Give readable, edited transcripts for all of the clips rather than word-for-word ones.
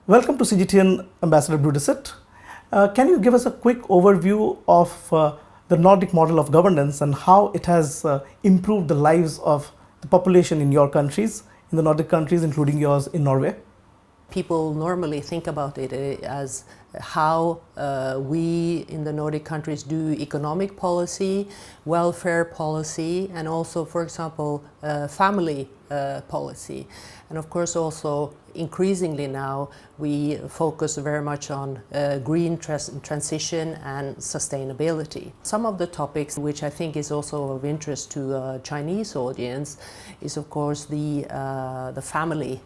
Welcome to CGTN, Ambassador Brudeset. Can you give us a quick overview of the Nordic model of governance and how it has improved the lives of the population in your countries, in the Nordic countries, including yours in Norway? People normally think about it as how we in the Nordic countries do economic policy, welfare policy, and also, for example, family policy. And of course also increasingly now we focus very much on green transition and sustainability. Some of the topics which I think is also of interest to a Chinese audience is of course the family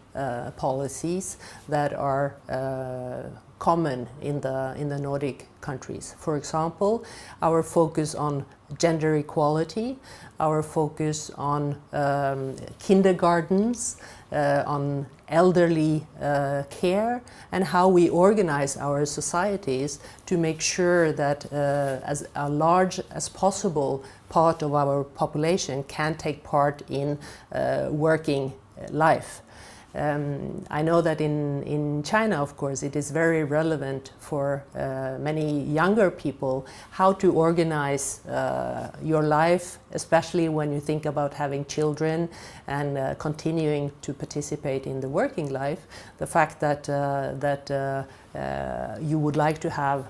policies that are common in the Nordic countries. For example, our focus on gender equality, our focus on kindergartens, on elderly care, and how we organize our societies to make sure that as a large as possible part of our population can take part in working life. I know that in China, of course, it is very relevant for many younger people how to organize your life, especially when you think about having children and continuing to participate in the working life. The fact that you would like to have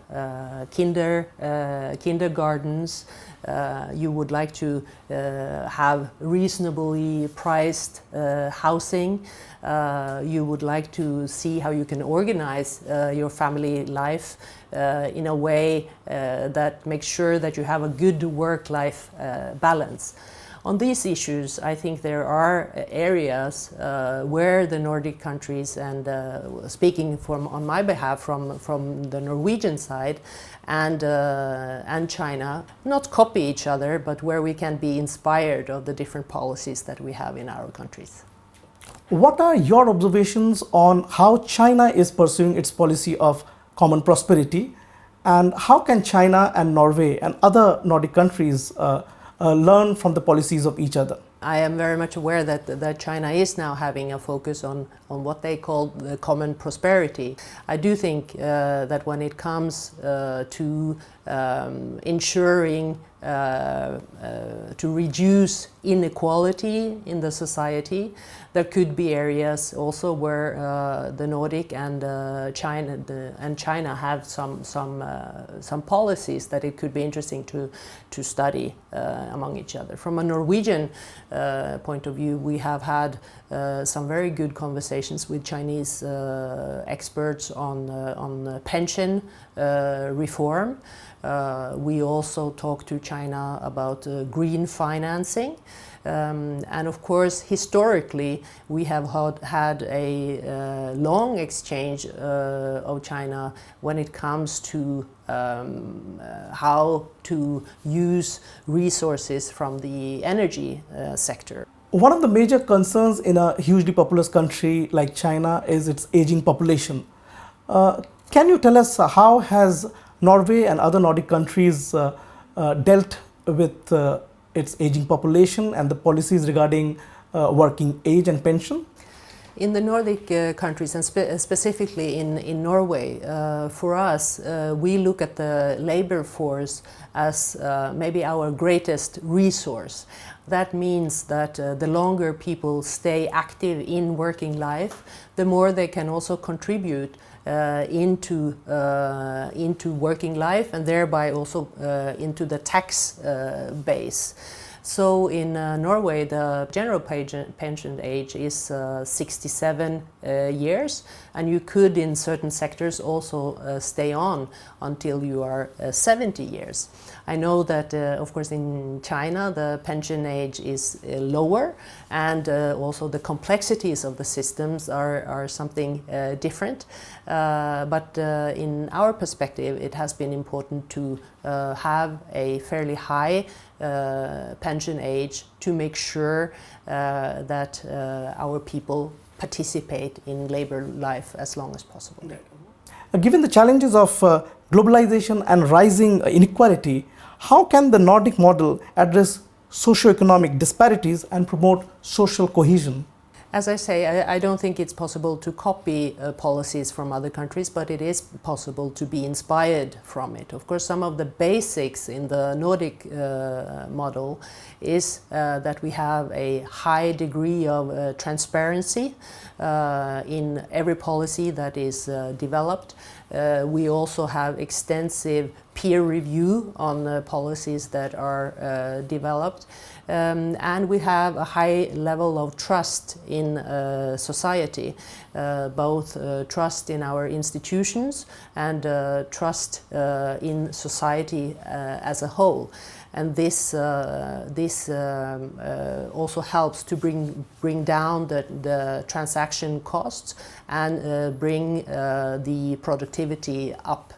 kindergartens, you would like to have reasonably priced housing, you would like to see how you can organize your family life in a way that makes sure that you have a good work-life balance. On these issues, I think there are areas where the Nordic countries, and speaking on my behalf from the Norwegian side, and China, not copy each other, but where we can be inspired of the different policies that we have in our countries. What are your observations on how China is pursuing its policy of common prosperity, and how can China and Norway and other Nordic countries learn from the policies of each other? I am very much aware that China is now having a focus on what they call the common prosperity. I do think that when it comes to ensuring to reduce inequality in the society, there could be areas also where the Nordic and China have some policies that it could be interesting to study among each other. From a Norwegian point of view, we have had some very good conversations with Chinese experts on pension reform. We also talk to China about green financing. And of course, historically, we have had a long exchange of China when it comes to how to use resources from the energy sector. One of the major concerns in a hugely populous country like China is its aging population. Can you tell us how has Norway and other Nordic countries dealt with its aging population and the policies regarding working age and pension? In the Nordic countries, and specifically in Norway, for us, we look at the labor force as maybe our greatest resource. That means that the longer people stay active in working life, the more they can also contribute into working life, and thereby also into the tax base. So in Norway, the general pension age is 67 years, and you could in certain sectors also stay on until you are 70 years. I know that, of course, in China, the pension age is lower, and also the complexities of the systems are something different. But in our perspective, it has been important to have a fairly high pension age to make sure that our people participate in labor life as long as possible. Given the challenges of globalization and rising inequality, how can the Nordic model address socio-economic disparities and promote social cohesion? As I say, I don't think it's possible to copy policies from other countries, but it is possible to be inspired from it. Of course, some of the basics in the Nordic model is that we have a high degree of transparency in every policy that is developed. We also have extensive peer review on the policies that are developed. And we have a high level of trust in society, both trust in our institutions and trust in society as a whole. And this also helps to bring down the transaction costs and bring the productivity up.